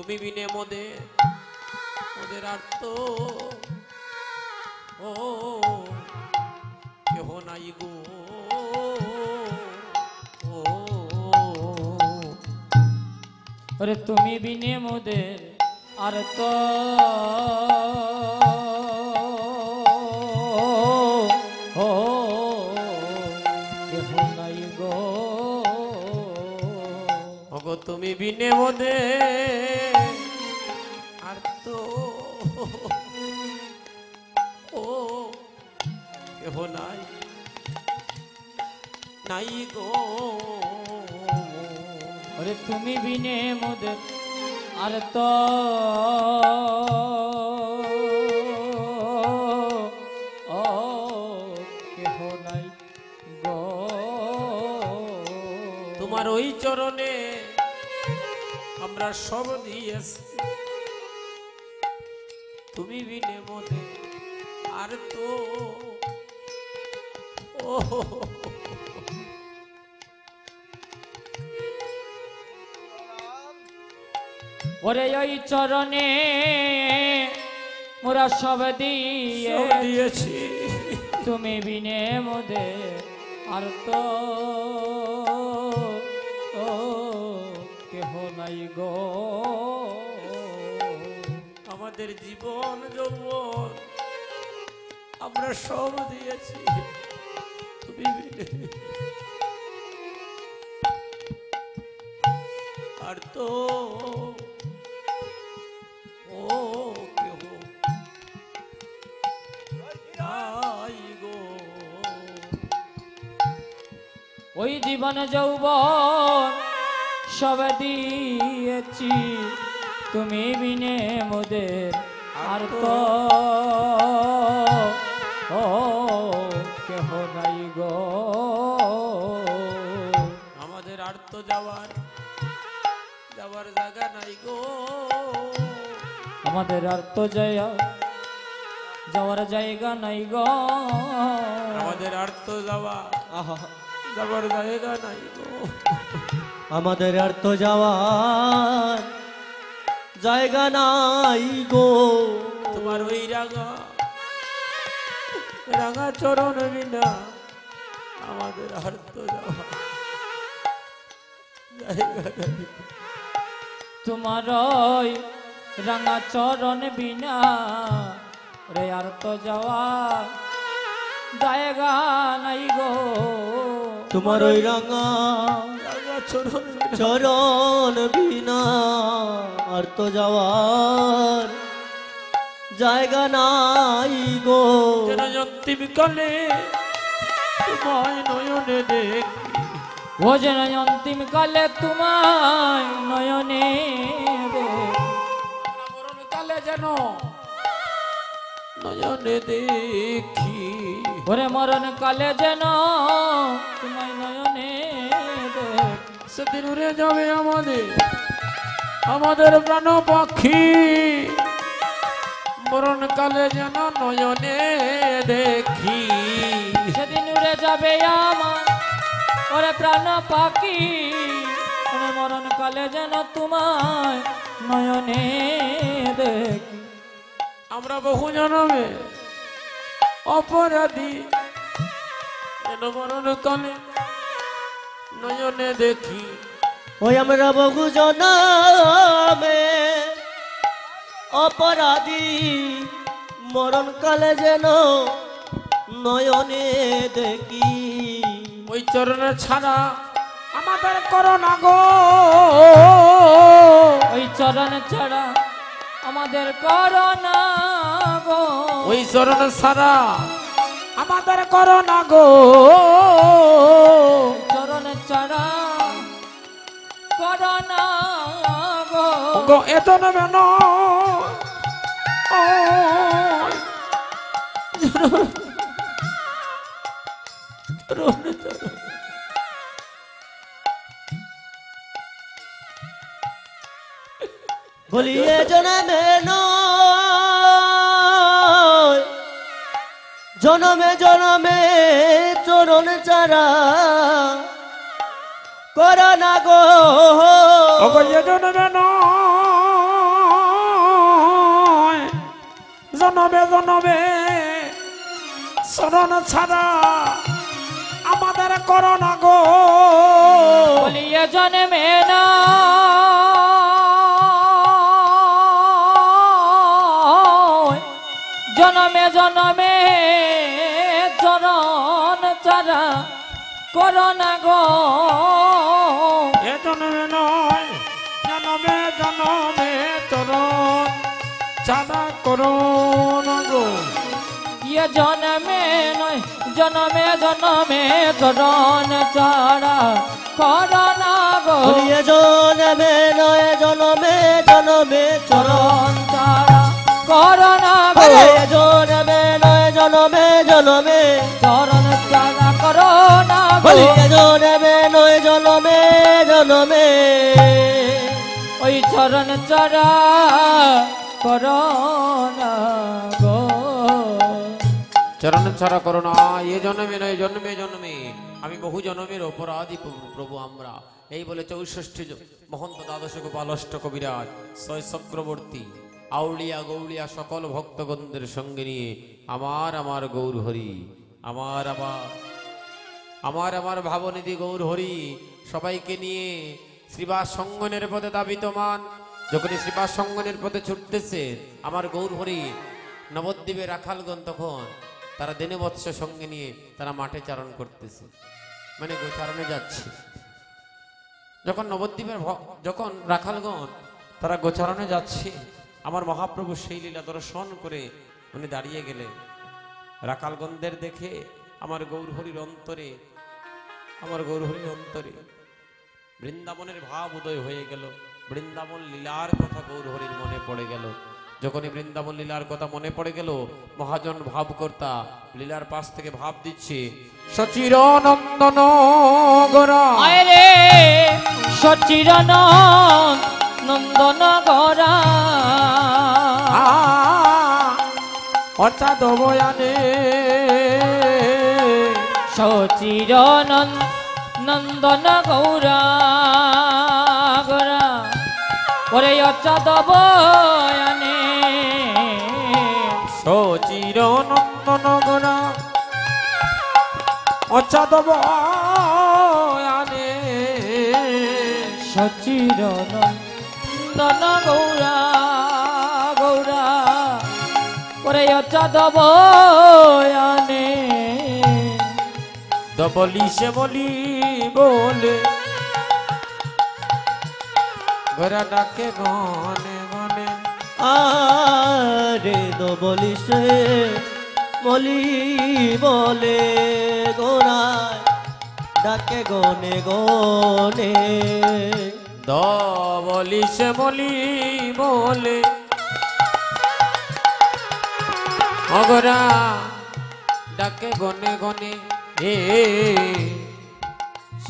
তুমি বিনে মোদের আর তো ও কেহ নাই গো। ওরে তুমি বিনে মোদের আর তো কেহ নাই গো। ওগো তুমি বিনে মোদের আর তো ও কেহ নাই গো। ওরে তুমি বিনে মোদের আর তো কেহ নাই গো। তোমার ওই চরণে আমরা সব দিয়েছি, তুমি বিনে মোদের আর তো ও। ওরে ওই চরণে মোরা সব দিয়েছি, তুমি বিনে মোদের আর তো কেহ নাই গো। আমাদের জীবন যৌবন আমরা সব দিয়েছি, তুমি বিনে আর তো ও কেহ নাই গো। ওই জীবন যৌবন সব দিয়েছি, তুমি বিনে মোদের আর তো কেহ নাই গো। আমাদের আর তো যাওয়ার জায়গা নাই গো। আমাদের আর তো যাওয়ার জায়গা নাই গো। আমাদের আর তো যাওয়ার জায়গা নাই গো। আমাদের আর তো যাওয়ার জায়গা নাই গো। তোমার ওই রাঙা চরণ বিনা আমাদের আর তো যাওয়ার জায়গা নাই। তোমার ওই রাঙা চরণ বিনা রে আর তো যাওয়া জায়গা নাই গো। তোমার ওই রাঙা চরণ বিনা আর তো যাওয়ার জায়গা নাই গো। যেন অন্তিম কালে তোমায় নয়নে দেখি, ও যেন অন্তিম কালে তোমায় নয়নে মরণ কালে যেন নয়নে দেখি। ওরে মরণ কালে যেন তোমায় নয়নে সেদিন উড়ে যাবে আমাদের প্রাণ পাখি, মরণ কালে যেন নয়নে দেখি। সেদিন উড়ে যাবে আমার ওরে প্রাণ পাখি, ওরে মরণ কালে যেন তোমায় নয়নে দেখি। আমরা বহু জন্মে অপরাধী, যেন মরণ কালে নয়নে দেখি। ওই আমরা বহু জনমে অপরাধী, মরণ কালে যেন নয়নে দেখি। ওই চরণে ছাড়া আমাদের করোনা গো। ওই চরণ ছাড়া আমাদের করোনা গো। ওই চরণ ছাড়া আমাদের করোনা গো। চরণ ছাড়া করোনা গো। গো এত নেবে না বলিয়ে জনমে জনমে জনমে চরণ চারা করোনা গো। জনমে চরণ ছাড়া আমাদের করোনা গো বলিয়ে জন্মে না জনমে জনমে চরণ ছাড়া করোনা গো এ জন্মে নয় জনমে জনমে চরণ ছাড়া করোনা গো ইয়ে জনমে নয় জনমে জনমে চরণ ছাড়া করোনা গো বলিয়ে জনমে নয় জনমে জনমে চরণ চরণ ছাড়া করোনা গো বলিয়ে জনমে নয় জনমে জনমে চরণ ছাড়া করোনা গো বলিয়ে জনমে নয় জনমে জনমে ওই চরণ ছাড়া করোনা গো চরণ ছাড়া করোনা এ জন্মে নয় জন্মে জন্মে আমি বহু জন্মের অপরাধী প্রভু আমরা এই বলে 64 মহন্ত দ্বাদশ গোপাল অষ্ট কবিরাজ 6 চক্রবর্তী আউলিয়া গৌলিয়া সকল ভক্তগণদের সঙ্গে নিয়ে আমার গৌর হরি আমার ভাবনিধি গৌর হরি সবাইকে নিয়ে শ্রীবাস সঙ্গনের পথে দাবিতমান যখন শ্রীবাস সঙ্গনের পথে ছুটতেছে আমার গৌর হরি নবদ্বীপে রাখালগণ তখন তারা দিনে বৎস সঙ্গে নিয়ে তারা মাঠে চারণ করতেছে মানে গোচারণে যাচ্ছে যখন নবদ্বীপের যখন রাখালগণ তারা গোচারণে যাচ্ছে আমার মহাপ্রভু সেই লীলা দর্শন করে উনি দাঁড়িয়ে গেলেন রাখালগণদের দেখে আমার গৌরহরির অন্তরে বৃন্দাবনের ভাব উদয় হয়ে গেল বৃন্দাবন লীলার কথা গৌরহরির মনে পড়ে গেল যখনই বৃন্দাবন লীলার কথা মনে পড়ে গেল মহাজন ভাবকর্তা লীলার পাশ থেকে ভাব দিচ্ছে সচিরানন্দন গোরা আয় রে সচিরন নন্দন গোরা অর্থাৎ বয়ানে সচিরন নন্দন গৌরা গোরা ওরে অচ্ছাদ বয়ানে সচিরানন্দন গোরা অর্থাৎ বয়ানে সচিরন নন্দন গৌরা গৌরা ওরে অচ্ছাদ বয়ানে বলি সে বলি বলে গোরা ডাকে গনে গনে আরে দো বলিস বলি বলে গোড়ায় ডাকে গনে গনে বলি সে বলি বলে অগরা ডাকে গনে গনে এ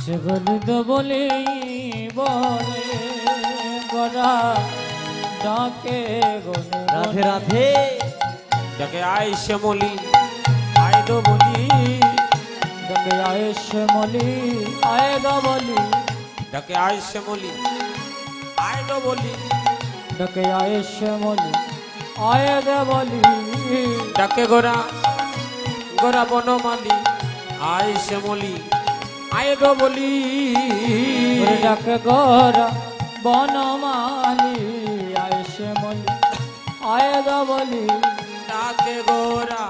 সে বলি তো বলি বলে গোরা ডাকে গনে রাধে রাধে ডাকে আয় শ্যামলি আয় দো বলি ডাকে আয় শ্যামলি আয় দো বলি ডাকে আয় শ্যামলি আয় দো বলি ডাকে আয় শ্যামলি আয় দো বলি ডাকে গোরা গোরা বনমালি আয় শ্যামলি আয় দো বলি ডাকে গোরা বনমালি আয় শ্যামলি আয় দো বলি ডাকে গোরা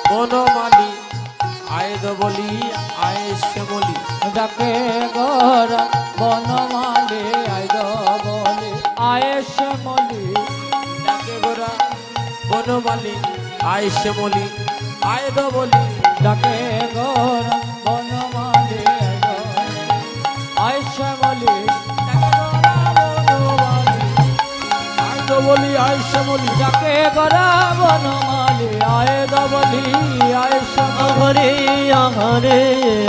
বনমালি আয় দো বলি আয় শ্যামলি ডাকে গোরা বনমালি আয় দো বলি আয় শ্যামলি ডাকে গোরা বনমালি আয় শ্যামলি আয় দো বলি ডাকে গোরা বনমালি আয় শ্যামলি আয় দো বলি আয় শ্যামলি ডাকে গোরা বনমালি আয় দো বলি আয় শ্যামলি আহরে আহরে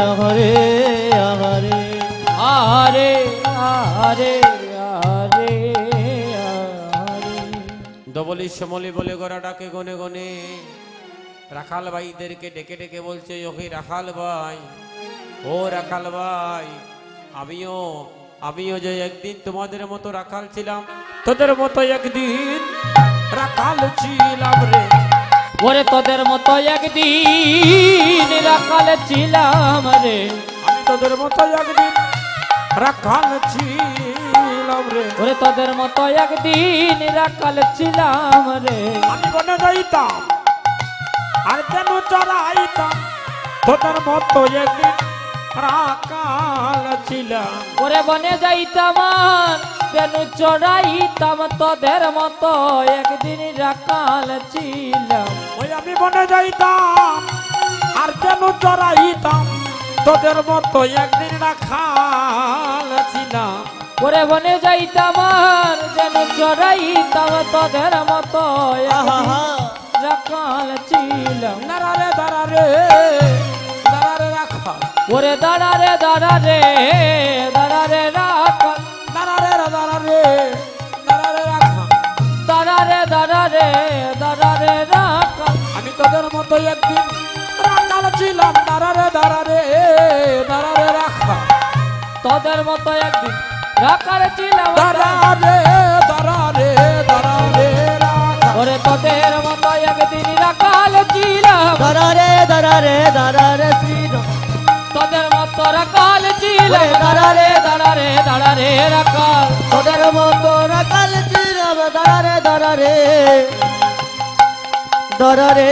আহরে আহরে আরে আরে আরে আরে দবলি শ্যামলি বলে গোরা ডাকে গনে গনে রাখাল ভাইদেরকে ডেকে ডেকে বলছে ওকে রাখাল ভাই ও রাখাল ভাই আমিও যে একদিন তোমাদের মতো রাখাল ছিলাম তোদের মতো একদিন রাখাল ছিলাম রে ওরে তোদের মতো একদিন রাখাল ছিলাম রে, আমি তোদের মতো একদিন রাখাল ছিলাম রে। ওরে তোদের মতো একদিন রাখাল ছিলাম রে, আমি বনে যাইতাম আর কেন চড়াইতাম, তোদের মতো একদিন রাখাল ছিলাম। ওরে বনে যাইতাম আর কেন চড়াইতাম, তোদের মতো একদিন রাখাল ছিলাম। ওই আমি বনে যাইতাম আর কেন চড়াইতাম, তোদের মতো একদিন রাখাল ছিলাম। ওরে বনে যাইতাম আর যেন চড়াইতাম, তোদের মতো একদিন রাখাল ছিলাম। দাঁড়ারে দাঁড়ারে দাঁড়ারে রাখাল, ওরে দাঁড়ারে দাঁড়ারে দাঁড়ারে রাখাল, দাঁড়ারে দাঁড়ারে দাঁড়ারে রাখাল। দাঁড়ারে দাঁড়ারে দাঁড়ারে রাখাল। আমি তোদের মতো একদিন রাখাল ছিলাম, দাঁড়ারে দাঁড়ারে দাঁড়ারে রাখাল। তোদের মতো একদিন রাখাল ছিলাম, দাঁড়ারে দাঁড়ারে দাঁড়ারে রাখাল। ওরে তোদের মতো একদিন রাখাল ছিলাম, দাঁড়ারে দাঁড়ারে দাঁড়ারে শ্রীরাম, তোদের মতো রাখাল ছিলাম। ওরে দাঁড়ারে দাঁড়ারে দাঁড়ারে রাখাল, তোদের মতো রাখাল ছিলাম। দাঁড়ারে দাঁড়ারে দাঁড়ারে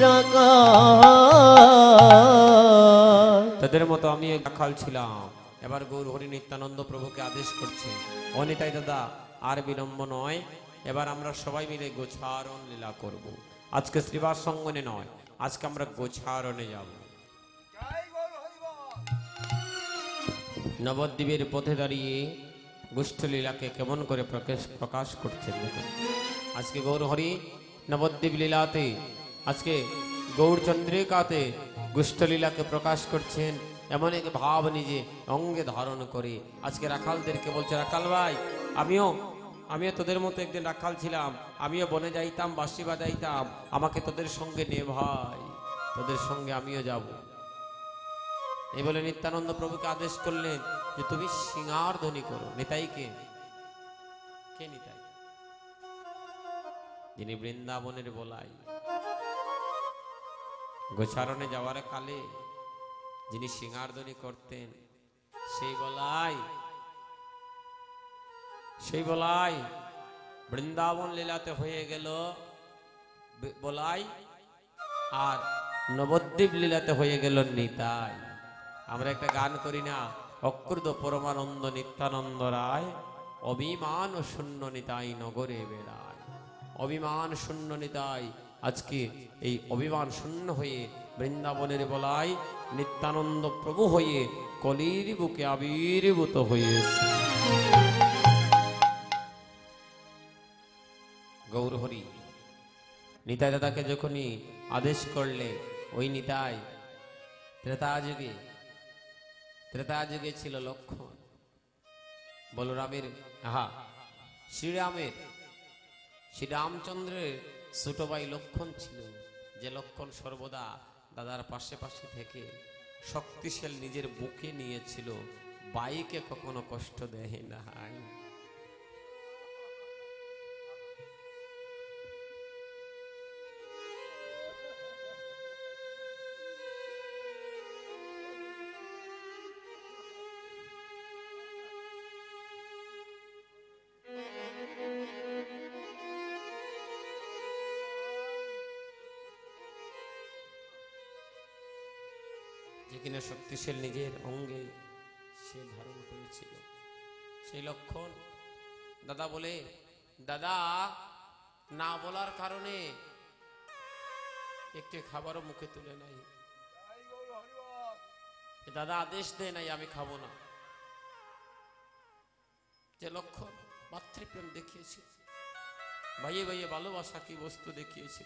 রাখাল। তাদের মতো আমি রাখাল ছিলাম। এবার গৌর হরি নিত্যানন্দ প্রভুকে আদেশ করছে, অনিতাই দাদা আর বিলম্ব নয়, এবার আমরা সবাই মিলে গোছারণ লীলা করব। আজকে শ্রীবাস সঙ্গনে নয়, আজকে আমরা গোছারণে যাব। নবদ্বীপের পথে দাঁড়িয়ে গোষ্ঠলীলাকে কেমন করে প্রকাশ করছেন দেখুন। আজকে গৌর হরি নবদ্বীপ লীলাতে, আজকে গৌরচন্দ্রিকাতে গোষ্ঠলীলাকে প্রকাশ করছেন। এমন এক ভাব নিজে অঙ্গে ধারণ করে আজকে রাখালদেরকে বলছে, রাখাল ভাই আমিও তোদের মতো একদিন রাখাল ছিলাম, আমিও বনে যাইতাম, বাঁশি বাজাইতাম, আমাকে তোদের সঙ্গে নে ভাই, তোদের সঙ্গে আমিও যাব। এই বলে নিত্যানন্দ প্রভুকে আদেশ করলেন যে তুমি সিঙ্গার ধ্বনি করো। নিতাইকে কে নিতাই? যিনি বৃন্দাবনের বলাই, গোচারণে যাওয়ার কালে যিনি সিঙ্গার ধ্বনি করতেন, সেই বলাই বৃন্দাবন লীলাতে হয়ে গেল বলাই, আর নবদ্বীপ লীলাতে হয়ে গেল নিতাই। আমরা একটা গান করি না, অক্রুদ্ধ পরমানন্দ নিত্যানন্দ রায়, অভিমান শূন্য নিতাই নগরে বেড়ায়। অভিমান শূন্য নিতাই আজকে এই অভিমান শূন্য হয়ে বৃন্দাবনের বলাই নিত্যানন্দ প্রভু হয়ে কলির বুকে আবির্ভূত হয়েছে। গৌর হরি নিতাই দাদাকে যখনই আদেশ করলে, ওই নিতাই ত্রেতা যুগে ছিল লক্ষণ, বলরামের শ্রীরামচন্দ্রের ছোট ভাই লক্ষণ ছিল, যে লক্ষণ সর্বদা দাদার পাশে পাশে থেকে শক্তিশালী নিজের বুকে নিয়েছিল, বাইকে কখনো কষ্ট দেয় না। যেখানে শক্তিশালী নিজের অঙ্গে সে ধারণ করেছিল, সেই লক্ষণ দাদা বলে, দাদা না বলার কারণে একটি খাবারও মুখে তুলে নাই, দাদা আদেশ দেয় নাই আমি খাবো না। যে লক্ষণ মাতৃপ্রেম দেখিয়েছে, ভাইয়ে ভাইয়ে ভালোবাসা কি বস্তু দেখিয়েছে,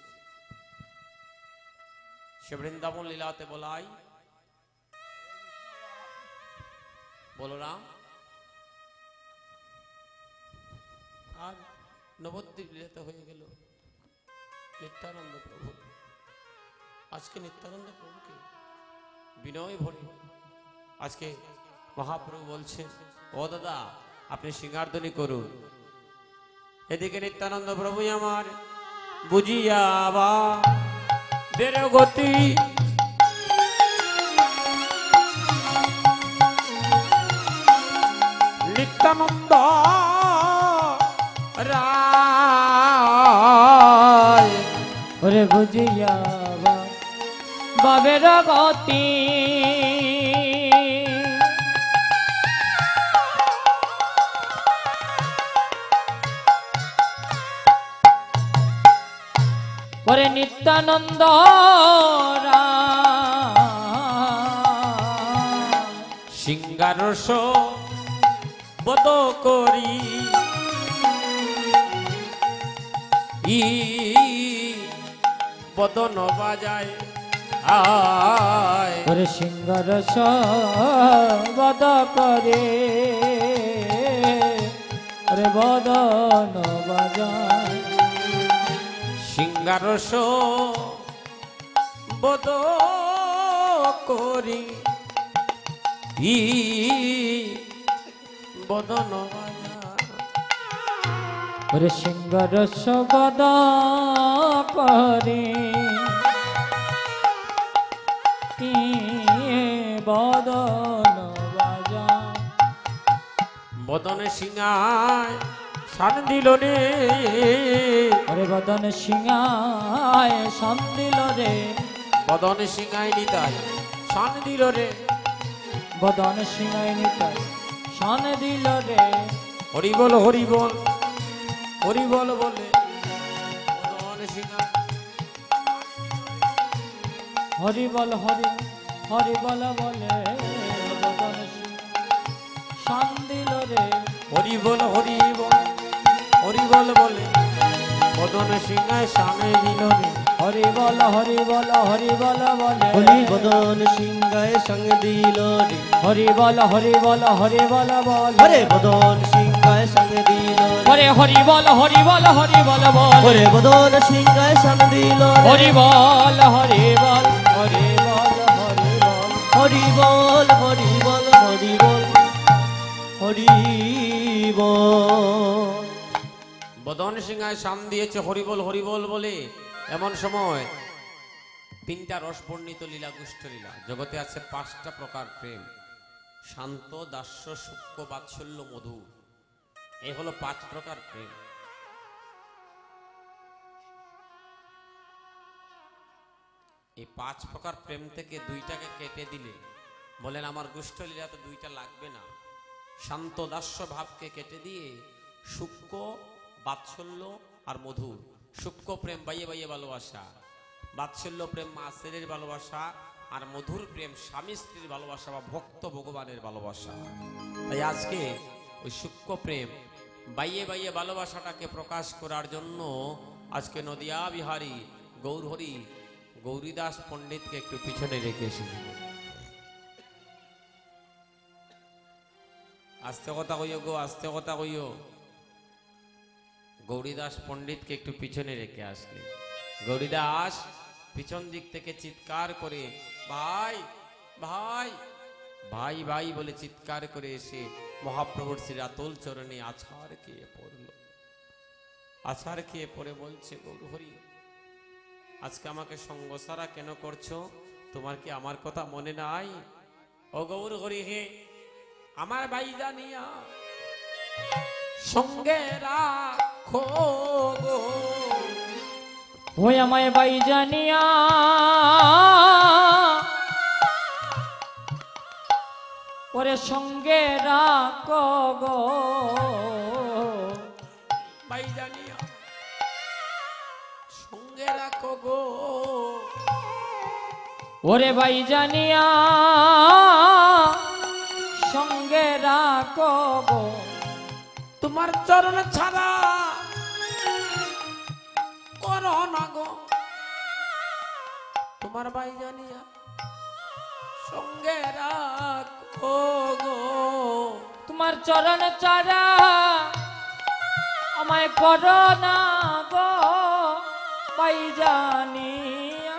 সে বৃন্দাবন লীলাতে বলাই বলরাম আর নবদ্বীপ লীলাতে হয়ে গেল নিত্যানন্দ প্রভু। আজকে নিত্যানন্দ প্রভুকে বিনয় ভরে আজকে মহাপ্রভু বলছেন, ও দাদা আপনি সিঙ্গারধ্বনি করুন। এদিকে নিত্যানন্দ প্রভু আমার বুঝিয়া বা দের গতি নিত্যানন্দ রায় ওরে বুঝিয়া বাবের গতি ওরে নিত্যানন্দ সিংহারস বদ করি বদন বাজায় আয় ওরে সিংহারস বদ করে ওরে বদন বাজায় সিংহারস বদ করি বদন বাজায় ওরে সিংহারস বদ করে বদন বাজায় বদনে সিংহায় শান দিল রে ওরে বদন সিংহায় শান দিল রে বদনে সিংহায় নিতাই শান দিল রে বদন সিংহায় নিতাই শান দিল রে হরি বল হরি বল হরি বল বলে বদনে সিংহায় হরি বল হরি হরি বল বলে বদন শান দিল রে হরি বল হরি বল হরি বল বলে বদনে সিংহায় শানে দিল রে হরি বল হরি বল হরি বল বলে হরি বদন সিংহায় সঙ্গে দিল রে হরি বল হরি বল হরি বল বলে হরে বদন সিংহায় সঙ্গে দিল রে হরে হরি বল হরি বল হরি বল বলে হরে বদন সিংহায় সঙ্গে দিল রে হরি বল হরি বল হরি বল হরি বল হরি বল হরি বল হরি বল হরি বল বদন সিংহায় শান দিয়েছে হরিবল হরিবল বলে। এমন সময় তিনটা রস বর্ণিত লীলা গুষ্ঠ লীলা। জগতে আছে 5টা প্রকার প্রেম, শান্ত, দাস্য, সূক্ষ্ম, বাৎসল্য, মধু। এই হলো 5 প্রকার প্রেম। এই 5 প্রকার প্রেম থেকে 2টাকে কেটে দিলে বলেন আমার গুষ্ঠ লীলা তো 2টা লাগবে না। শান্ত দাস্য ভাবকে কেটে দিয়ে সূক্ষ্ম, বাৎসল্য আর মধু। সূক্ষ্ম প্রেম বাইয়ে বাইয়ে ভালোবাসা, বাৎসল্য প্রেম মা ছেলের ভালোবাসা, আর মধুর প্রেম স্বামী স্ত্রীর ভালোবাসা বা ভক্ত ভগবানের ভালোবাসা। তাই আজকে ওই সূক্ষ্ম প্রেম বাইয়ে বাইয়ে ভালোবাসাটাকে প্রকাশ করার জন্য আজকে নদিয়া বিহারী গৌরহরি গৌরীদাস পণ্ডিতকে একটু পিছনে রেখে এসেছি। আস্তে কথা কইও গো, আস্তে কথা কইও। গৌরীদাস পণ্ডিতকে একটু পিছনে রেখে আসলে গৌরীদাস পিছন দিক থেকে চিৎকার করে ভাই ভাই ভাই ভাই বলে চিৎকার করে এসে মহাপ্রভুর শ্রী আতল চরণে আছাড় খেয়ে পড়ল। আছাড় খেয়ে পড়ে বলছে, গৌরহরি আজকে আমাকে সঙ্গ সারা কেন করছো? তোমার কি আমার কথা মনে নাই? ও গৌরহরি হে, আমার ভাই জানিয়া সঙ্গে রাখো গো। ওই আমায় বাই জানিয়া ওরে সঙ্গে রাখো গো। ভাই জানিয়া সঙ্গে রাখো গো। ওরে বাই জানিয়া সঙ্গে রাখো গো। তোমার চরণ ছাড়া করো না গো। তোমার ভাই জানিয়া সঙ্গে রাখো গো। তোমার চরণ চারা আমায় করো না গো। বাই জানিয়া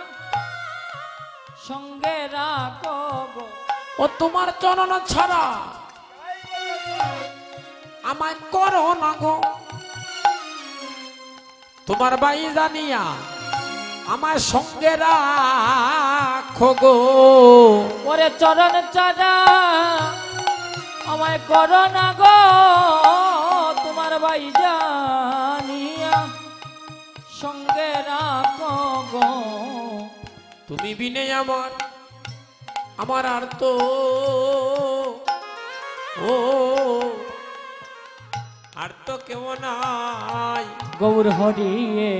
সঙ্গে রাখো গো। ও তোমার চরণ ছাড়া আমায় করো না গো। তোমার বাই জানিয়া আমার সঙ্গে রাখো গো। ওরে চরণ চারা আমায় করো না গো, তোমার ভাই জানিয়া সঙ্গে রাখো গো। তুমি বিনে আমার আর তো ও আর তো কেউ নাই। গৌর হরিয়ে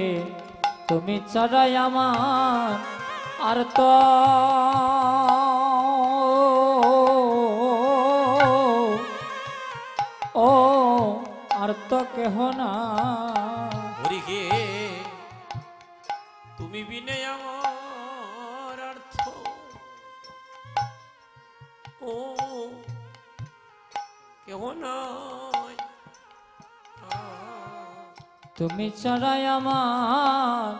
তুমি চড়াই আমার আর তো ও আর তো কেহ না। হরিকে তুমি বিনে আমার অর্থ ও কেহ নাই। তুমি চড়াই আমার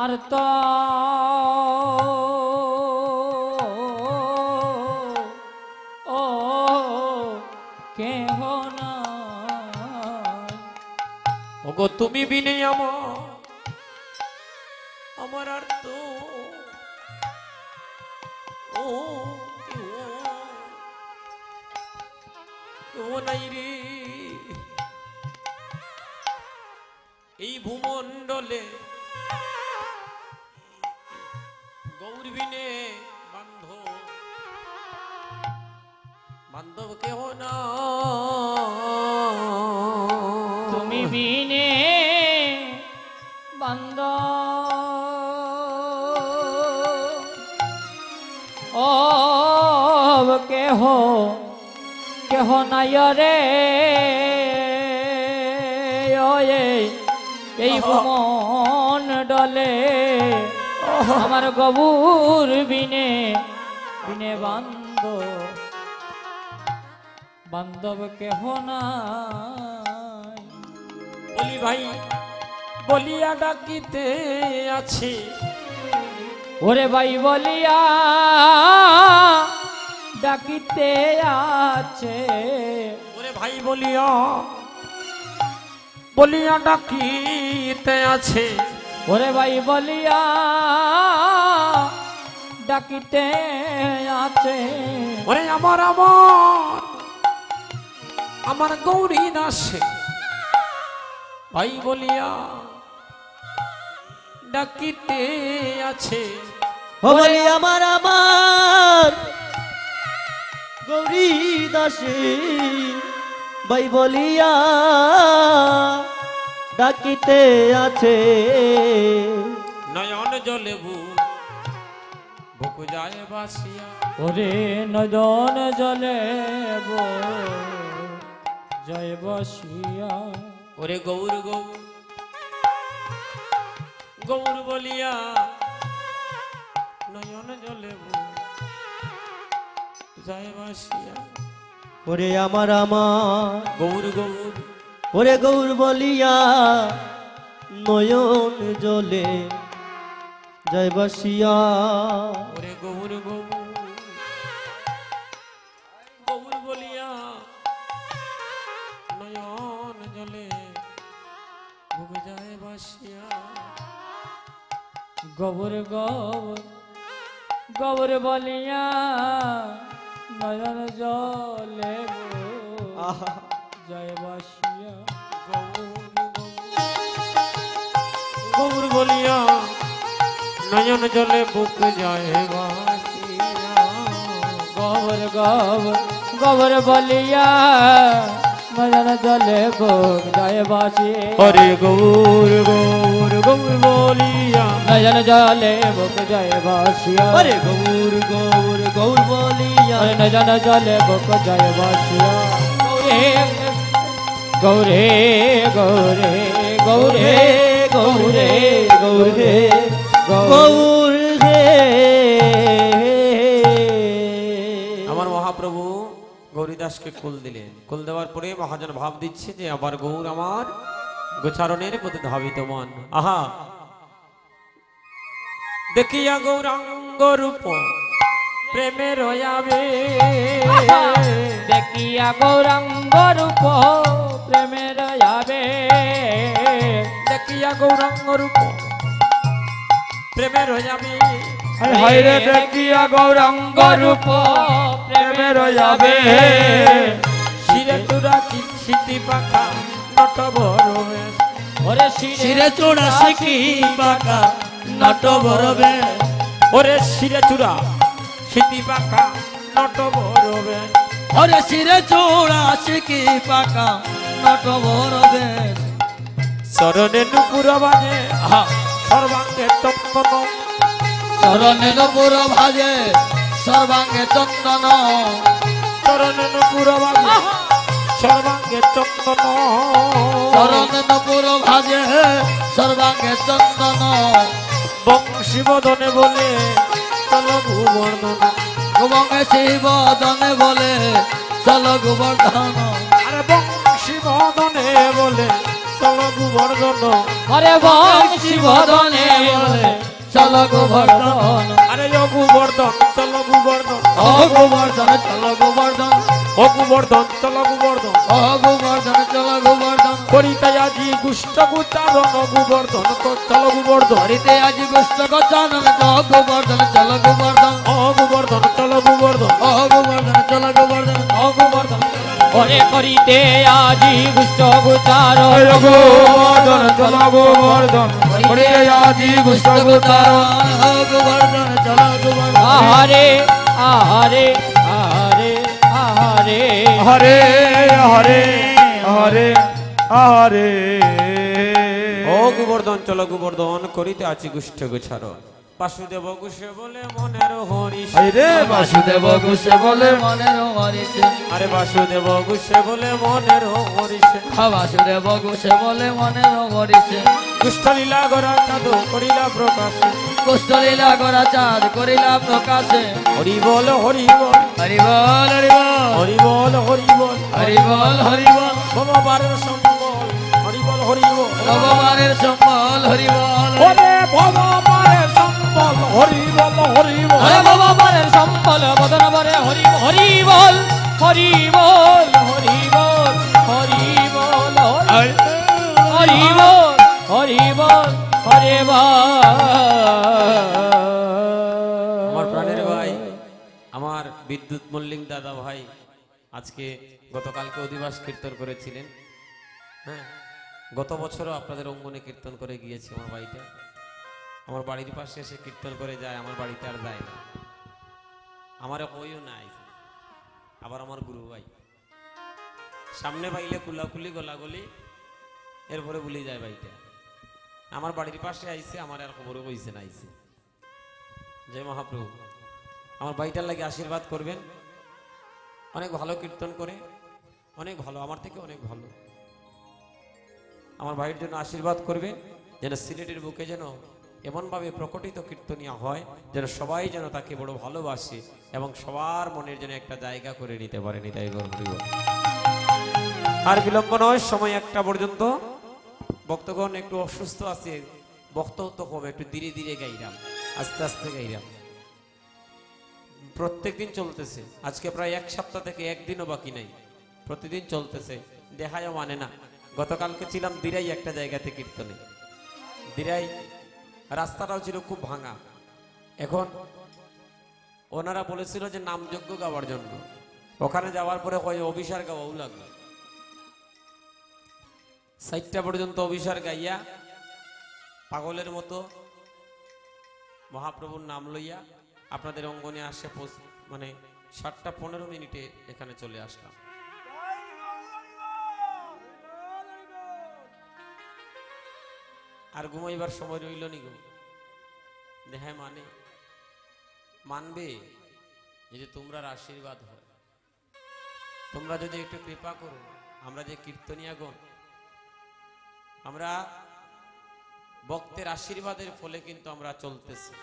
আর তো ও কেহ না। ওগো তুমি বিনে আমার আর তো ও কেউ নাই রে। এই ভূমণ্ডলে গৌর বিনে বান্ধব কেহ না। তুমি বিনে বান্ধব ও কেহ কেহ নাই রে। এই ভুবন ডলে আমার গবুর বিনে বিনে বান্ধব কেহ নাই। বলি ভাই বলিয়া ডাকিতে আছে। ওরে ভাই বলিয়া ডাকিতে আছে। ওরে ভাই বলিয়া ডাকিতে আছে। ওরে ভাই বলিয়া ডাকিতে আছে। ওরে আমার গৌরী দাসে ভাই বলিয়া ডাকিতে আছে। বলি আমার গৌরী দাসী ভাই বলিয়া ডাকিতে আছে। নয়ন জলে বুক যায় বাসিয়া। ওরে নদন জলে জয় বসিয়া। ওরে গৌর বলিয়া নয়ন জলে যায় বাসিয়া। ওরে আমার গৌর ওরে গৌর বলিয়া নয়ন জলে জয় বসিয়া। ওরে গৌর বলিয়া নয়ন জলে ভুগ যায় বাসিয়া। গবর গবর বলিয়া নয়ন জলে জয় বসিয়া। গৌর বলিয়া নয়ন জলে বুক যায় বাসিয়া। গবর বলিয়া নয়ন জলে বুক যায় বাসিয়া। হরে গৌর বলিয়া নয়ন জলে বুক যায় বাসিয়া। ওরে গৌর বলিয়া নয়ন জলে বুক যায় বাসিয়া। গৌরে গৌরে গৌরে গৌরে গৌরে গৌর হে। আমার মহাপ্রভু গৌরীদাসকে কুল দিলেন। কুল দেওয়ার পরে মহাজন ভাব দিচ্ছে যে আবার গৌর আমার গোচারণের প্রতি ধাবিত মন। আহা দেখিয়া গৌরাঙ্গ রূপ প্রেমে রয়াবে। দেখিয়া গৌরাঙ্গ রূপ প্রেমের যাবে। দেখিয়া গৌরাঙ্গ রূপ প্রেমের হয়ে যাবে হায় রে দেখিয়া গৌরাঙ্গ রূপ প্রেমের যাবে শিরে চূড়া সিদ্ধি পাখা নট বড় বেশ। ওরে শিরে চূড়া শিখি পাকা নট বরবে ওরে শিরে চূড়া সিদ্ধি পাখা নট বড় বেশ। ওরে শিরে চূড়া শিখি পাকা নট বরবে চরণে নুপুর বাজে সর্বাঙ্গে চন্দন চরণে নপুর ভাজে সর্বাঙ্গে চন্দন চরণে নুপুর বাজে সর্বাঙ্গে চন্দন চরণে নপুর ভাজে সর্বাঙ্গে চন্দন বংশী বদনে বলে চল গোবর্ধন গোবঙ্গে শিবদনে বলে চল গোবর্ধন আরে বংশী বদনে বলে চল গোবর্ধন আরে বংশী বদনে বলে চল গোবর্ধন আরে ও গোবর্ধন চল গোবর্ধন ও গোবর্ধন চল গোবর্ধন ও গোবর্ধন চল গোবর্ধন ও গোবর্ধন চল গোবর্ধন করিতে আজি গুষ্ট গুচারণ গোবর্ধন তো চল গোবর্ধন হরিতে আজি গুষ্ট গচন গোবর্ধন চল গোবর্ধন ও গোবর্ধন চল গোবর্ধন ও গোবর্ধন চল গোবর্ধন ও গোবর্ধন ওরে করিতে আজি গুষ্ট গুচার গোবর্ধন চল গোবর্ধন হরিতে আজি গুষ্ট গচন গোবর্ধন চল গোবর্ধন আহারে আহারে আহারে আহারে হরে হরে হরে হরে ও গোবর্ধন চল গোবর্ধন করিতে আছি গুষ্ঠ গুছারণ বাসুদেব গুষে বলে মনের হরিষ রে বাসুদেব গুষে বলে মনের হরিষে আরে বাসুদেব গুষে বলে মনের হরিষ বাসুদেব গুষে বলে মনের হরিষে দুষ্ট লীলা গরা কাদু করিলা প্রকাশ কুষ্ঠ লীলা করা চাঁদ করিলা প্রকাশে হরি বল হরি বল হরি বল হরি বল হরি বল হরি বল হরি বল হরি বল ভগবানের সম্বল হরি বল হরি বল ভগবানের সম্বল হরি বল ওরে ভগবানের সম্বল হরি বল হরি বল হরে বাবা বলের সম্বল বদন বরে হরি হরি বল হরি বল হরি বল হরি বল হরি বল হরি বল হরে আমার প্রাণের ভাই আমার বিদ্যুৎ মল্লিক দাদা ভাই আজকে গতকালকে অধিবাস কীর্তন করেছিলেন। হ্যাঁ, গত বছরও আপনাদের অঙ্গনে কীর্তন করে গিয়েছি। আমার বাড়িটা আমার বাড়ির পাশে এসে কীর্তন করে যায়, আমার বাড়িতে আর যায় না। আমার কইও নাই, আবার আমার গুরু ভাই সামনে পাইলে কুলাকুলি গলাগলি, এরপরে ভুলে যায় বাড়িটা। আমার বাড়ির পাশে আইছে, আমার আর খবরও কইছে না আইছে। জয় মহাপ্রভু, আমার বাড়িটার লাগে আশীর্বাদ করবেন। অনেক ভালো কীর্তন করে, অনেক ভালো, আমার থেকে অনেক ভালো। আমার ভাইয়ের জন্য আশীর্বাদ করবেন, যেন সিলেটের বুকে যেন এমনভাবে প্রকটিত কীর্তনীয় হয়, যেন সবাই যেন তাকে বড় ভালোবাসে এবং সবার মনের যেন একটা জায়গা করে নিতে পারে। এটাই গর্ব। আর বিলম্ব নয়, সময় 1টা পর্যন্ত। ভক্তগণ একটু অসুস্থ আছে, বক্তব্য তো কম, একটু ধীরে ধীরে গাইলাম, আস্তে আস্তে গাইলাম। প্রত্যেক দিন চলতেছে, আজকে প্রায় 1 সপ্তাহ থেকে একদিনও বাকি নাই, প্রতিদিন চলতেছে। দেখায়ও মানে না। গতকালকে ছিলাম দিরাই একটা জায়গাতে কীর্তনে। দিরাই রাস্তাটাও ছিল খুব ভাঙা। এখন ওনারা বলেছিল যে নামযজ্ঞ গাওয়ার জন্য, ওখানে যাওয়ার পরে কয় অভিসার গাওয়াও লাগলো। 4টা পর্যন্ত অভিসার গাইয়া পাগলের মতো মহাপ্রভুর নাম লইয়া আপনাদের অঙ্গনে আসে, মানে 7টা 15 মিনিটে এখানে চলে আসলাম। আর ঘুমাইবার সময় রইল নি গো। দেখায় মানে মানবে যদি তোমরা আশীর্বাদ হয়, তোমরা যদি একটু কৃপা করো। আমরা যে কীর্তনিয়া গণ, আমরা ভক্তের আশীর্বাদের ফলে কিন্তু আমরা চলতেছি।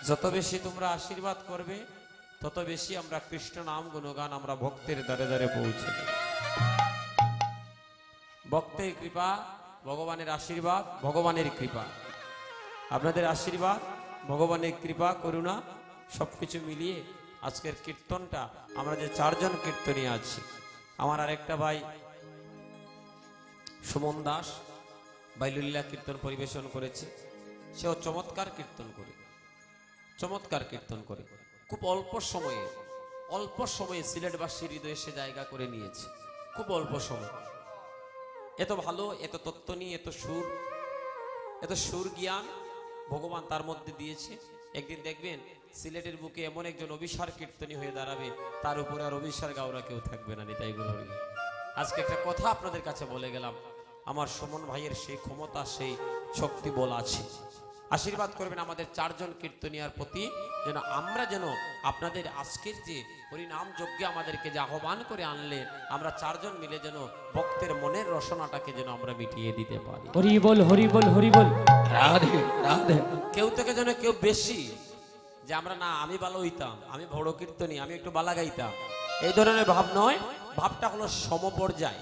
যত বেশি তোমরা আশীর্বাদ করবে, তত বেশি আমরা কৃষ্ণ নাম গুণগান আমরা ভক্তের দ্বারে দ্বারে পৌঁছে দেব। ভক্তের কৃপা, ভগবানের আশীর্বাদ, ভগবানের কৃপা, আপনাদের আশীর্বাদ, ভগবানের কৃপা, করুণা সবকিছু মিলিয়ে আজকের কীর্তনটা, আমরা যে 4 জন কীর্তনী আছি, আমার আরেকটা ভাই সুমন দাস, বাইলুল্লাহ কীর্তন পরিবেশন করেছে, সেও চমৎকার কীর্তন করে, চমৎকার কীর্তন করে। খুব অল্প সময়ে সিলেটবাসীর হৃদয়ে সে জায়গা করে নিয়েছে, খুব অল্প সময়। এত ভালো, এত তত্ত্ব নিয়ে, এত সুর জ্ঞান ভগবান তার মধ্যে দিয়েছে। একদিন দেখবেন সিলেটের বুকে এমন একজন অভিসার কীর্তনী হয়ে দাঁড়াবে, তার উপরে আর অভিসার গাওরা কেউ থাকবে না। নিতাই গৌর। আজকে একটা কথা আপনাদের কাছে বলে গেলাম, আমার সুমন ভাইয়ের সেই ক্ষমতা, সেই শক্তি বল আছে। আশীর্বাদ করবেন আমাদের চারজন কীর্তনিয়ার প্রতি, যেন আমরা যেন আপনাদের আজকের যে হরিনাম যজ্ঞে আমাদেরকে যে আহ্বান করে আনলেন, আমরা চারজন মিলে যেন ভক্তের মনের রসনাটাকে যেন আমরা মিটিয়ে দিতে পারি। হরি বল, হরি বল, হরি বল, রাধে রাধে। কেউ থেকে যেন কেউ বেশি যে আমরা না, আমি ভালো হইতাম, আমি বড় কীর্তনী, আমি একটু বালা গাইতাম, এই ধরনের ভাব নয়। ভাবটা হলো সমপর্যায়।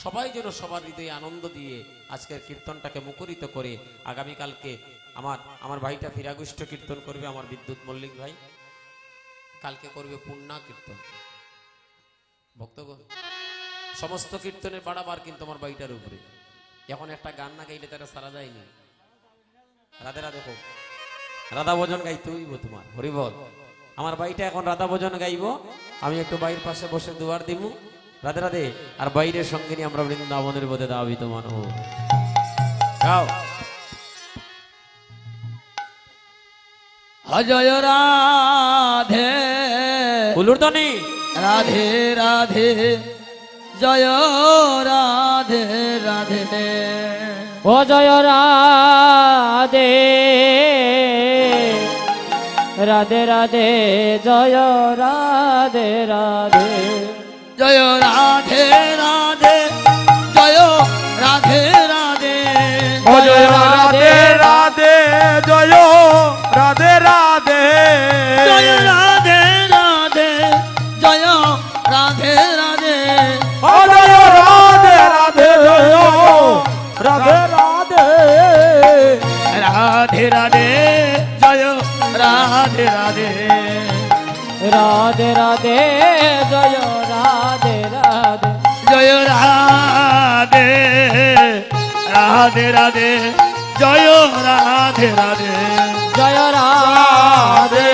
সবাই যেন সবার হৃদয়ে আনন্দ দিয়ে আজকের কীর্তনটাকে মুখরিত করে আগামীকালকে আমার ভাইটা ফিরাগুষ্ঠ কীর্তন করবে, আমার বিদ্যুৎ মল্লিক ভাই কালকে করবে পূর্ণা কীর্তন। ভক্তগণ, সমস্ত কীর্তনের বাড়াবার কিন্তু আমার ভাইটার উপরে। এখন একটা গান না গাইলে তারা সারা যায়নি। রাধে রাধে হোক, রাধা ভজন গাইতে হইব তোমার। হরিবল, আমার ভাইটা এখন রাধা ভজন গাইব, আমি একটু বাইরের পাশে বসে দুয়ার দিব। রাধে রাধে। আর বাইরের সঙ্গে নিয়ে আমরা বৃন্দাবনের বোধে দাবিত মানব গাও। অজয় রাধে ফুলুরদানি রাধে রাধে, জয় রাধে রাধে, ও জয় রাধে রাধে রাধে, জয় রাধে রাধে, জয় রাধে রাধে, জয় রাধে রাধে, অজয় রাধে রাধে, জয় রাধে রাধে, জয় রাধে রাধে, জয় রাধে রাধে, অজয় রাধে রাধে, জয় রাধে রাধে, রাধে রাধে, জয় রাধে রাধে, রাধে রাধে, জয় রাধে রাধে, জয় রাধে রাধে রাধে, জয় রাধে রাধে, জয় রাধে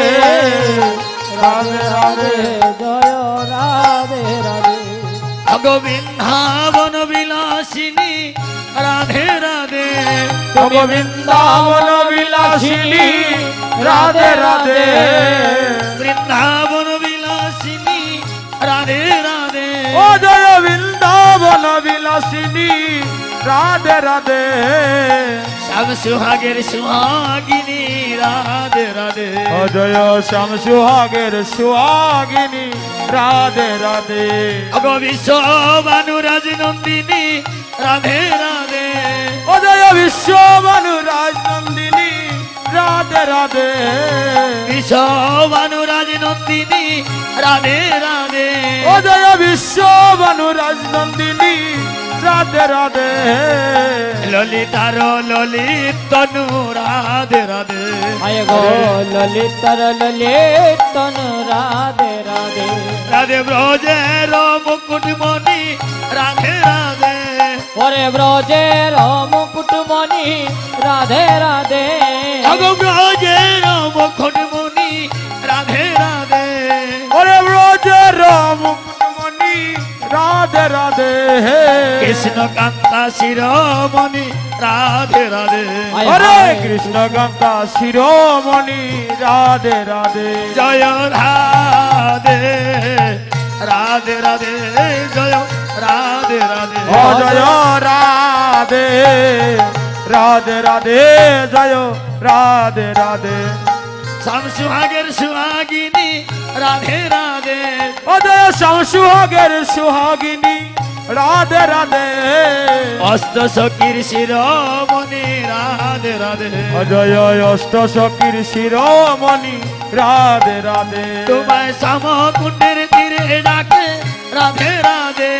রাধে রাধে, জয় রাধে রাধে, গোবিন্দাবন বিলাসিনী রাধে রাধে, বৃন্দাবন বিলাসিনী রাধে রাধে, বৃন্দাবন বিলাসিনী রাধে রাধে, অজয় বৃন্দাবন বিলাসিনী রাধে রাধে, শ্যাম সুহাগের সুহাগিনী রাধে রাধে, অজয় শ্যাম সুহাগের সুহাগিনী রাধে রাধে, বিশ্ববানুরাজ নন্দিনী রাধে রাধে, অজয় বিশ্ববানু রাজনন্দিনী রাধে রাধে, বিশ্ববানুরাজ নন্দিনী রাধে রাধে, অজয় বিশ্ববানু রাজনন্দিনী রাধে রাধে, ললিতার ললিত তনু রাধে রাধে, আয় গো ললিতর ললিত তনু রাধে রাধে, রাধে ব্রজের মুকুটমণি রাধে রাধে, ওরে ব্রজের মুকুটমণি রাধে রাধে, ব্রজের মুকুটমণি রাধে রাধে, ওরে ব্রজের মুকুটমণি রাধে রাধে, কৃষ্ণ কান্তা শিরোমণি রাধে রাধে, হরে কৃষ্ণ কান্তা শিরোমণি রাধে রাধে, জয় রাধে রাধে রাধে, জয় রাধে রাধে, অজয় রাধে রাধে রাধে, জয় রাধে রাধে, শ্যাম সুহাগের সুহাগিনী রাধে রাধে, অজয় শ্যাম সুহাগের সুহাগিনী রাধে রাধে, অষ্ট সখীর শিরোমণি রাধে রাধে, অজয় অষ্ট সখীর শিরোমণি রাধে রাধে, তোমায় শ্যামকুণ্ডের তীরে ডাকে রাধে রাধে,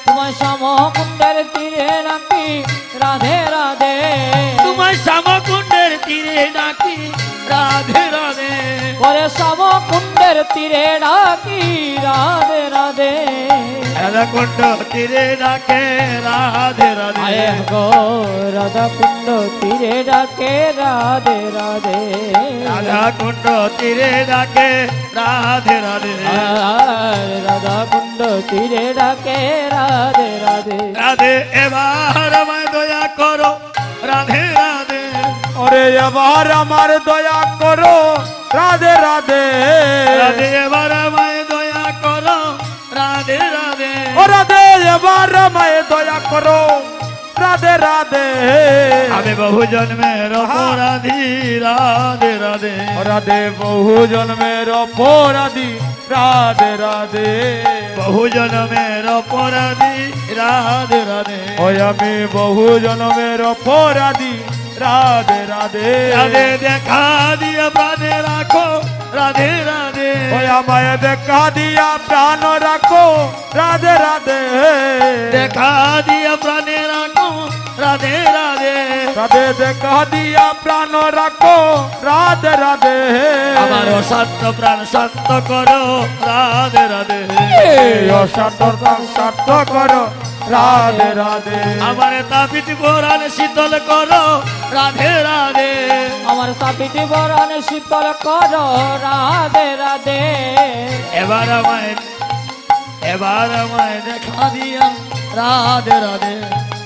তোমায় সমকুণ্ডের তীরে রাখি রাধে রাধে, তোমায় শ্যামকুণ্ডের তীরে ডাকি রাধে রাধে, ওরে সমকুণ্ডের তীরে ডাকি রাধে রাধে, রাধা কুণ্ড তীরে ডাকে রাধে রাধে আয়ে গো রাধা কুণ্ড তীরে ডাকে রাধে রাধে রাধা কুণ্ড তীরে ডাকে রাধে রাধে রাধা কুণ্ড তীরে ডাকে রাধে রাধে রাধে এবার আমায় দয়া করো রাধে রাধে ওরে এবার আমার দয়া করো রাধে রাধে রাধে এবার আমায় দয়া করো রাধে রাধে ও রাধে এবার আমায় দয়া করো রাধে রাধে আমি বহু জন্মের অপরাধী রাধে রাধে ও রাধে বহু জন্মের অপরাধী রাধে রাধে বহু জন্মের অপরাধী রাধে রাধে ওই আমি বহু জন্মের অপরাধী রাধে রাধে রাধে দেখা দিয়ে প্রাণে রাখো রাধে রাধে ওই আমায় দেখা দিয়া প্রাণ রাখো রাধে রাধে দেখা দিয়ে প্রাণে রাখো রাধে রাধে রাধে দেখা দিয়া প্রাণ রাখো রাধে রাধে আমার অসাধ্য প্রাণ শান্ত করো রাধে রাধে অসাধ্য সার্থ করো রাধে রাধে আমার তাপিত পুরাণ শীতল করো রাধে রাধে আমার সাপিটি বরণ শীতল কর রাধে রাধে এবার আমায় দেখা দিয়া রাধে রাধে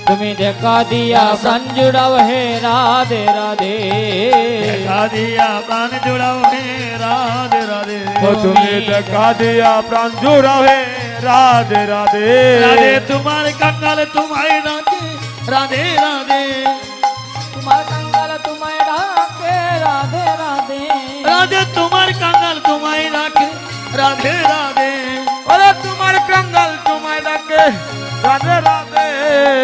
তুমি দেখা দিয়া সঞ্জুড়াও হে রাধে রাধে দেখা দিয়া প্রাণ জুড়াও হে রাধে রাধে ও তুমি দেখা দিয়া প্রাণ জুড়াও হে রাধে রাধে রাধে তোমার কাঙ্গাল তোমায় ডাকে রাধে রাধে তোমার কাঙ্গাল তোমায় ডাকে রাধে রাধে রাধে তোমার কাঙ্গাল তোমায় ডাকে রাধে রাধে ওরে তোমার কাঙ্গাল তোমায় ডাকে রাধে রাধে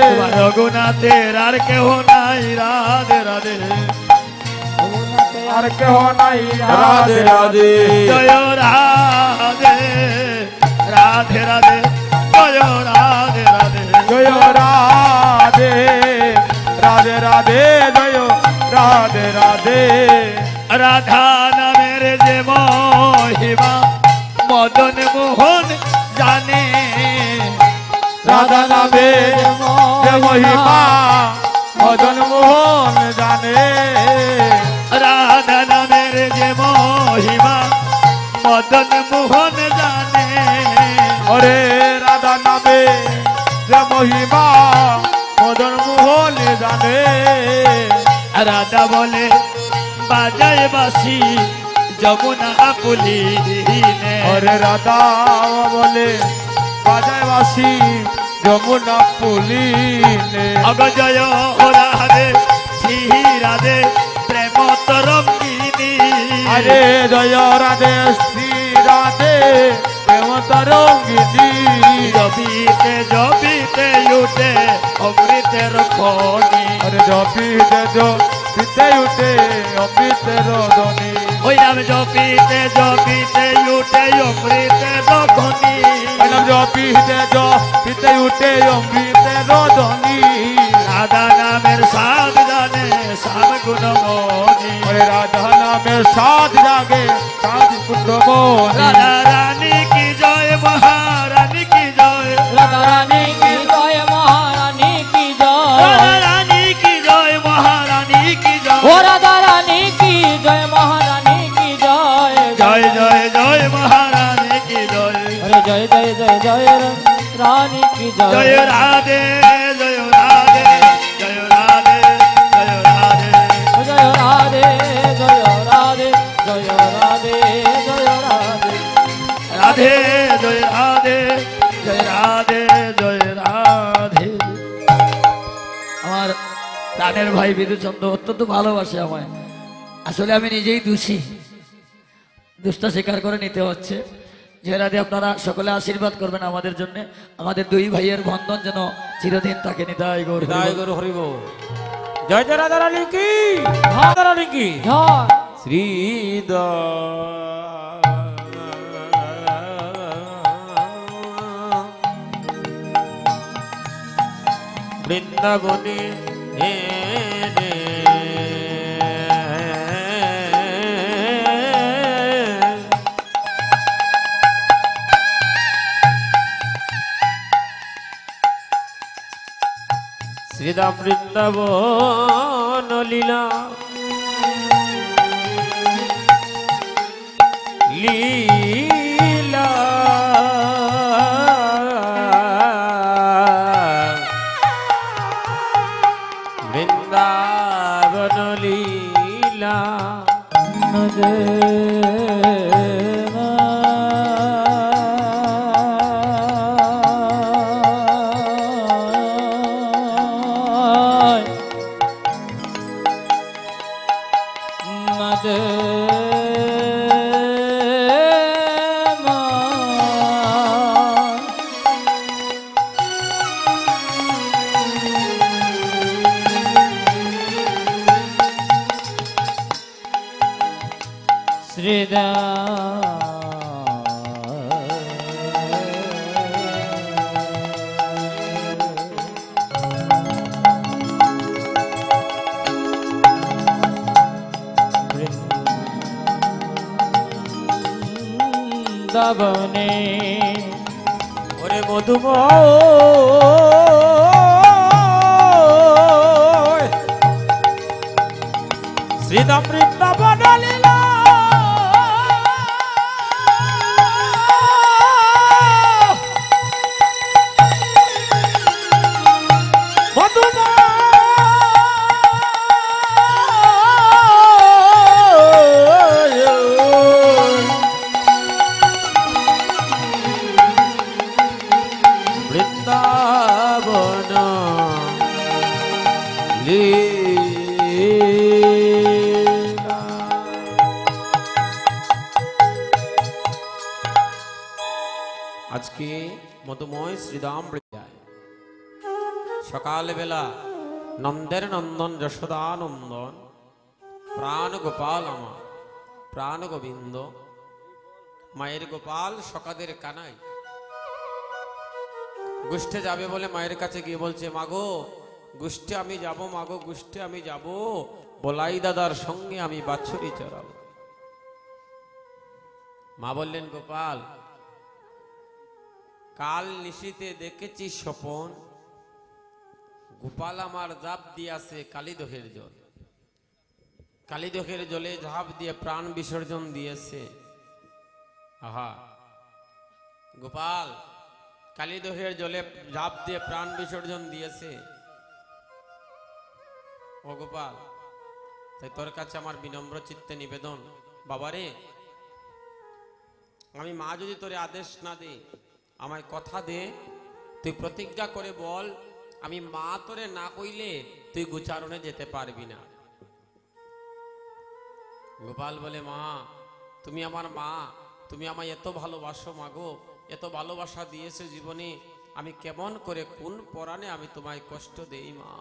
তোমার রঘুনাথের আর কেহ নাই রাধে রাধে আর কেহ নাই রাধে রাধে জয় রাধে রাধে রাধে জয় রাধে রাধে জয় রাধে রাধে রাধে জয় রাধে রাধে রাধা নামের যে মহিমা মদন মোহন জানে রাধা নামে যে মহিমা মদন মোহন জানে রাধা নামের যে মহিমা মদন মোহন জানে ওরে রাধা নামে যে মহিমা মদন মোহন জানে রাধা বলে বাজায় বাসি যমুনা পুলিনে ওরে রাধা বলে বাজায় বাসি যমুনা পুলিনে অগ জয় রাধে শ্রী রাধে প্রেম তরঙ্গিনী আরে জয় রাধে শ্রী রাধে প্রেম তরঙ্গিনী জবিতে জবিতে উঠে অমৃতের খনি আরে জপিতে উঠে অমৃতের ধ্বনি ওই নাম জপিতে জপিতে উঠে অমৃতের খনি জপিতে উঠে অমৃতের ধ্বনি রাধা নামের সাধ জানে শ্যাম গুণমণি ওরে রাধা নামের সাধ জাগে সাধ কুণ্ডমণি রাধা রানী কি জয় মহারানী কি জয় রাধা রানী কি জয় মহারানী কি জয় রাধা রানী কি জয় মহারানী কি জয় ও রাধা রানী কি জয় মহারানী কি জয় জয় জয় জয় মহারানী কি জয় अरे जय जय जय जय रानी की জয় जय রাধে জয় রাধে জয় রাধে জয় রাধে जय राधे जय राधे जय राधे जय राधे রাধে জয় রাধে জয় রাধে জয় রাধে আমার প্রাণের ভাই বিদুচন্দ্র অত্যন্ত ভালোবাসে আমায় আসলে আমি নিজেই দোষী দুষ্টা স্বীকার করে নিতে হচ্ছে যে রাধে আপনারা সকলে আশীর্বাদ করবেন আমাদের জন্য আমাদের দুই ভাইয়ের বন্ধন যেন চিরদিন তাকে নিতাই গৌর জয় গুরু হরিব জয় জয় রাধা রানী কি রাধা রানী কি जय শ্রীদ বৃন্দাবনে শ্রীধাম বৃন্দাবন লীলা লীলা বৃন্দাবন লীলা বৃন্দাবনে ওরে মধুময় শ্রীধাম বৃন্দাবন লীলা বৃন্দাবন লীলা আজকে মধুময় শ্রীধাম বৃন্দায় সকালবেলা নন্দের নন্দন যশোদানন্দন প্রাণ গোপাল আমার প্রাণ গোবিন্দ মায়ের গোপাল সকাদের কানাই গুষ্ঠে যাবে বলে মায়ের কাছে গিয়ে বলছে মাগো গুষ্ঠে আমি যাব মাগো গুষ্ঠে আমি যাব বলাই দাদার সঙ্গে আমি বাছুরি চড়াবো মা বললেন গোপাল কাল নিশীতে দেখেছি স্বপন গোপাল আমার ঝাঁপ দিয়াছে কালীদহের জল কালীদহের জলে ঝাঁপ দিয়ে প্রাণ বিসর্জন দিয়েছে আহা গোপাল কালীদহের জলে ঝাঁপ দিয়ে প্রাণ বিসর্জন দিয়েছে ও গোপাল তাই তোর কাছে আমার বিনম্র চিত্তে নিবেদন বাবারে আমি মা যদি তোরে আদেশ না দে আমায় কথা দে তুই প্রতিজ্ঞা করে বল আমি মা তোরে না কইলে তুই গোচারণে যেতে পারবি না গোপাল বলে মা তুমি আমার মা তুমি আমায় এত ভালোবাসো মাগো এত ভালোবাসা দিয়েছে জীবনে আমি কেমন করে কোন পরাণে আমি তোমায় কষ্ট দেই মা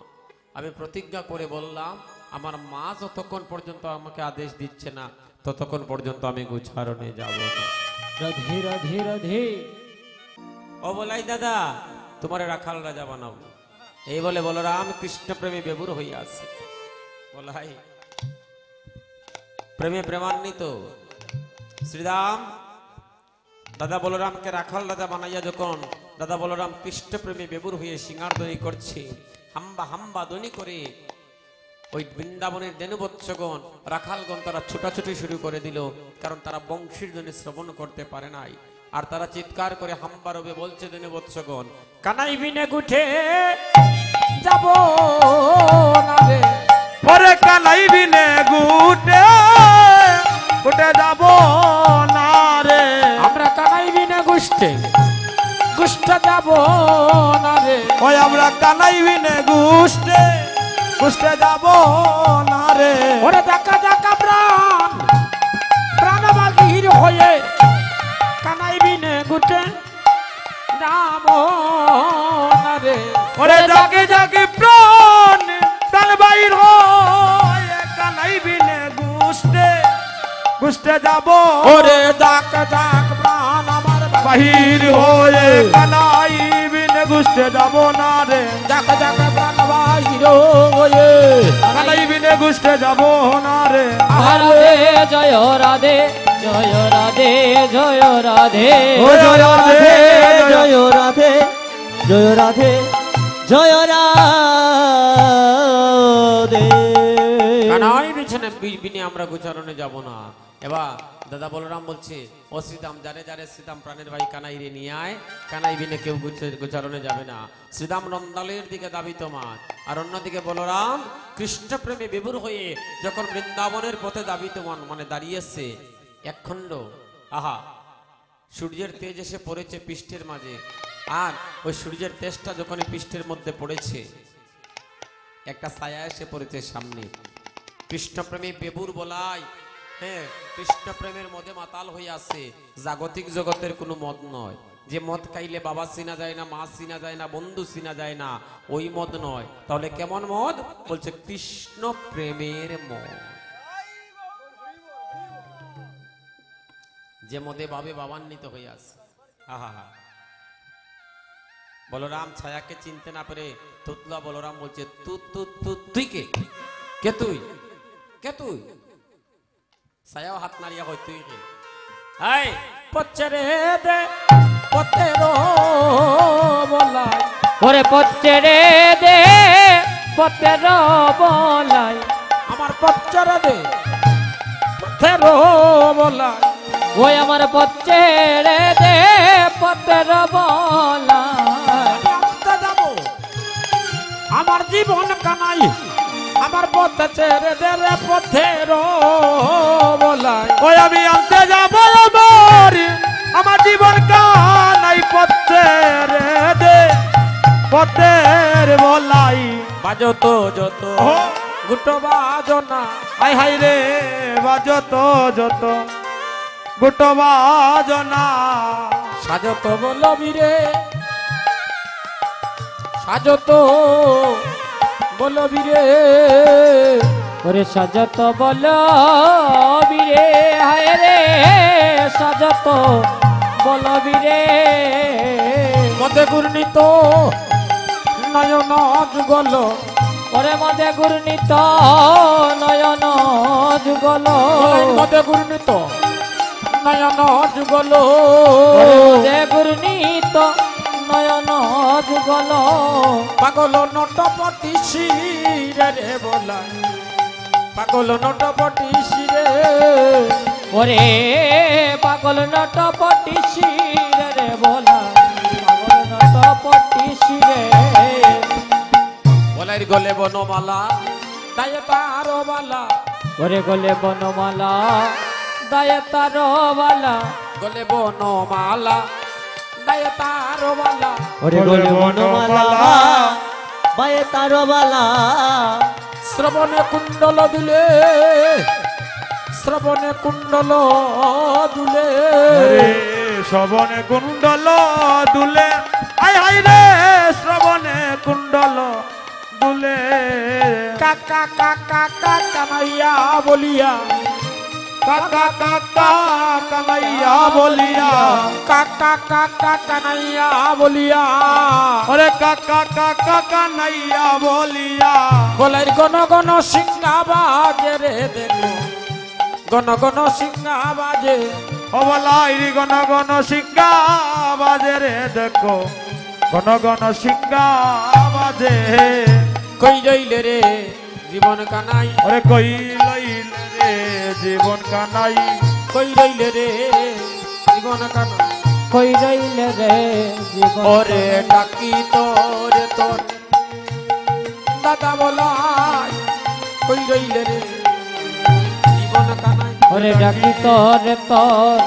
আমি প্রতিজ্ঞা করে বললাম আমার মা যতক্ষণ পর্যন্ত আমাকে আদেশ দিচ্ছে না ততক্ষণ পর্যন্ত আমি গোচারণে যাব না রাধে রাধে রাধে ও বলাই দাদা তোমারে রাখাল রাজা বানাবো এই বলে বলরাম কৃষ্ণ প্রেমে বেবুর হইয়া আছে বলাই প্রেমে প্রেমান্বিত শ্রীরাম দাদা বলরামকে রাখাল রাজা বানাইয়া যখন দাদা বলরাম কৃষ্ণ প্রেমে বেবুর হয়ে সিঙ্গার ধ্বনি করছে হাম্বা হাম্বা ধ্বনি করে ওই বৃন্দাবনের দেনুবৎসগণ রাখালগণ তারা ছোটাছুটি শুরু করে দিল কারণ তারা বংশীর ধ্বনি শ্রবণ করতে পারে নাই আর তারা চিৎকার করে হাম্বা রবে বলছে দেনুবৎসগণ কানাই বিনে গুঠে যাব না রে ওরে কানাই বিনে গুটে গুটে যাব না রে আমরা কানাই বিনে গুষ্ঠে গুষ্ঠে যাব না রে ওই আমরা কানাই বিনে গুষ্টে গুষ্টে যাব না রে ওরে দেখা দেখা প্রাণ প্রাণ বাগির হয়ে কানাই বিনে গুটে যাব না রে ওরে জাগে জাগে প্রাণ প্রাণ বাইর হয় কানাই বিনে গুষ্টে গুষ্টে যাব ওরে ডাক ডাক প্রাণ আমার বাহির হয়ে কানাই বিনে গুষ্টে যাব না রে ডাক ডাক প্রাণ বাহির হয়ে কানাই বিনে গুষ্টে যাব না রে রাধে জয় রাধে জয় রাধে জয় রাধে ও জয় রাধে জয় রাধে জয় রাধে জয় রাধে। কানাই পিছনে বিনে আমরা গোচারণে যাব না। এবার দাদা বলরাম বলছে, ও শ্রীদাম, যারে যারে শ্রীদাম প্রাণের ভাই কানাই রে নিয়ে আয়, কানাই বিনে কেউ গোচারণে যাবে না। শ্রীদাম নন্দালয়ের দিকে দাবিতমান, আর অন্যদিকে বলরাম কৃষ্ণ প্রেমে বিভোর হয়ে যখন বৃন্দাবনের পথে দাবিতমান মানে দাঁড়িয়েছে একখণ্ড, আহা সূর্যের তেজ এসে পড়েছে পৃষ্ঠের মাঝে, আর ওই সূর্যের তেজটা যখন পৃষ্ঠের মধ্যে পড়েছে একটা ছায়া এসে পড়েছে সামনে। কৃষ্ণপ্রেমী বেবুর বলাই, হ্যাঁ কৃষ্ণ প্রেমের মধ্যে মাতাল হয়ে আছে, জাগতিক জগতের কোনো মদ নয়, যে মদ খাইলে বাবা চিনা যায় না, মা চিনা যায় না, বন্ধু চিনা যায় না, ওই মদ নয়। তাহলে কেমন মদ? বলছে কৃষ্ণ প্রেমের মদ, যে মদে বাবে বাবান্বিত হয়ে আছে। আহা, বলরাম ছায়াকে চিনতে না পেরে তুতলা বলরাম বলছে, তুই কে? কে তুই? কে তুই? ছায়াও হাত নাড়িয়া কই, তুই কে? হাই পচ্চরে দে পতেরো বলাই, ওরে পচ্চরে দে পতের বলাই, আমার পচ্চরে দে পতেরো বলাই, ওই আমার পচ্চরে দে পতের বলাই। আমি যাব, আমার জীবন কানাই, আমার পথে ছেড়ে দে রে পথেরো বলাই। ওই আমি আনতে যাব আমার জীবন কানাই পথের দে পথের বলাই। বাজো তো যত গুটো বাজো না, হাই হাই রে বাজত যত গুটো বাজনা। সাজো তো বলবি রে, সাজো তো বলবি রে, ওরে সাজত বল বীরে, হায় রে সাজত বল বীরে। মদে ঘূর্ণিত নয়ন যুগল, ওরে মদে ঘূর্ণিত নয়ন যুগল, মদে ঘূর্ণিত নয়ন যুগল, ওরে মদে ঘূর্ণিত নয়ন যুগল। পাগল নটপটি শিরে রে বলাই, পাগল নটপটি শিরে, ওরে পাগল নটপটি শিরে রে বলা, পাগল নটপটি শিরে। বলাইর গলে বনমালা দায়ে তার বালা, ওরে গলে বনমালা দায়ে তার বালা, গলে বনমালা দায়ে তার বালা, ওরে গলে বনমালা বায়ে তার বালা। শ্রবণে কুণ্ডল দুলে, শ্রবণে কুণ্ডল দুলে, শ্রবণে কুণ্ডল দুলে, হাই হাই রে শ্রবণে কুণ্ডল দুলে। কাকা কাকা কানাইয়া বলিয়া, কাকা কাকা কানাইয়া বলিয়া, কাকা কাকা কানাইয়া বলিয়া, ওরে কাকা কাকা কানাইয়া বলিয়া। গলাইর গণ গণ সিংহা বাজে রে দেখো, গণ গণ সিংহা বাজে, অবলাইরি গণ গণ সিংহা বাজে রে দেখো, গণ গণ সিংহা বাজে। কই রইলে রে জীবন কানাই, ওরে কই লইলে রে জীবন কানাই, কই রইলে রে জীবন কানাই, কই রইলে রে জীবন। ওরে ডাকি তোরে তোর দাদা বলাই, কই রইলে রে জীবন কানাই, ওরে ডাকি তোর তোর,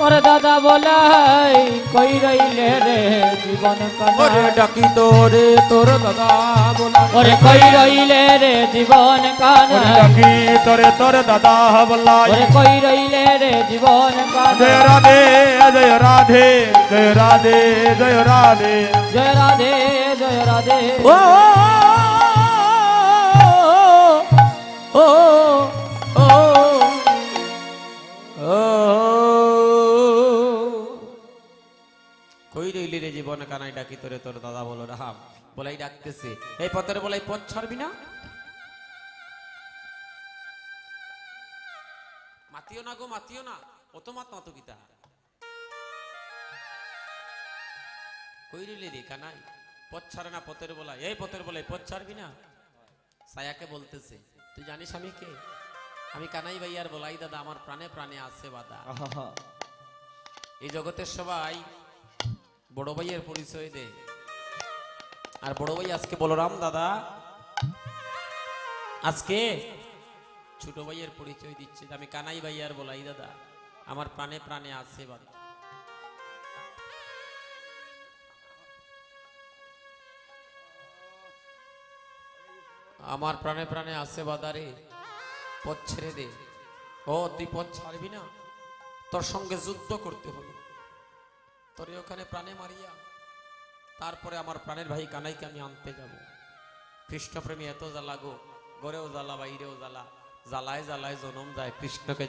ওরে দাদা বলাই, কই রইলে রে জীবন ওরে কানাই। ডাকি তোরে তোর দাদা বলাই, ওরে কই রইলে রে জীবন ওরে কানাই, ডাকি তোরে তোর দাদা বলাই। ওরে কই রইলে রে জীবন জয় কানাই। রাধে জয় রাধে জয় রাধে জয় রাধে। জয় রাধে জয় রাধে। ও ও ও ও কই রইলি রে জীবন কানাই, ডাকি তোরে তোর দাদা বলো রাম বলাই ডাকতেছে, এই পথের বলাই পথ ছাড়বি না, মাতিও না গো মাতিও না, অত মাত মাতো গীতা, কই রইলি রে কানাই, পথ ছাড়ে না পথের বলা, এই পথের বলে পথ ছাড়বি না। ছায়াকে বলতেছে, তুই জানিস আমি কে? আমি কানাই ভাইয়ার বলাই দাদা, আমার প্রাণে প্রাণে আছে বাদা। এই জগতের সবাই বড় ভাইয়ের পরিচয় দেয়, আর বড় ভাই আজকে বলরাম দাদা আজকে ছোট ভাইয়ের পরিচয় দিচ্ছে, আমি কানাই ভাইয়ার বলাই দাদা, আমার প্রাণে প্রাণে আছে বাদা। আমার প্রাণে প্রাণে আছে বাদারে, পথ ছেড়ে দে। ও তুই পথ ছাড়বি না, তোর সঙ্গে যুদ্ধ করতে হবে। তোরে ওখানে প্রাণে মারিয়া তারপরে আমার প্রাণের ভাই কানাইকে আমি আনতে যাব। কৃষ্ণপ্রেমী এত জ্বালা গো, ঘরেও জ্বালা বাইরেও জ্বালা, জ্বালায় জ্বালায় জনম যায় কৃষ্ণকে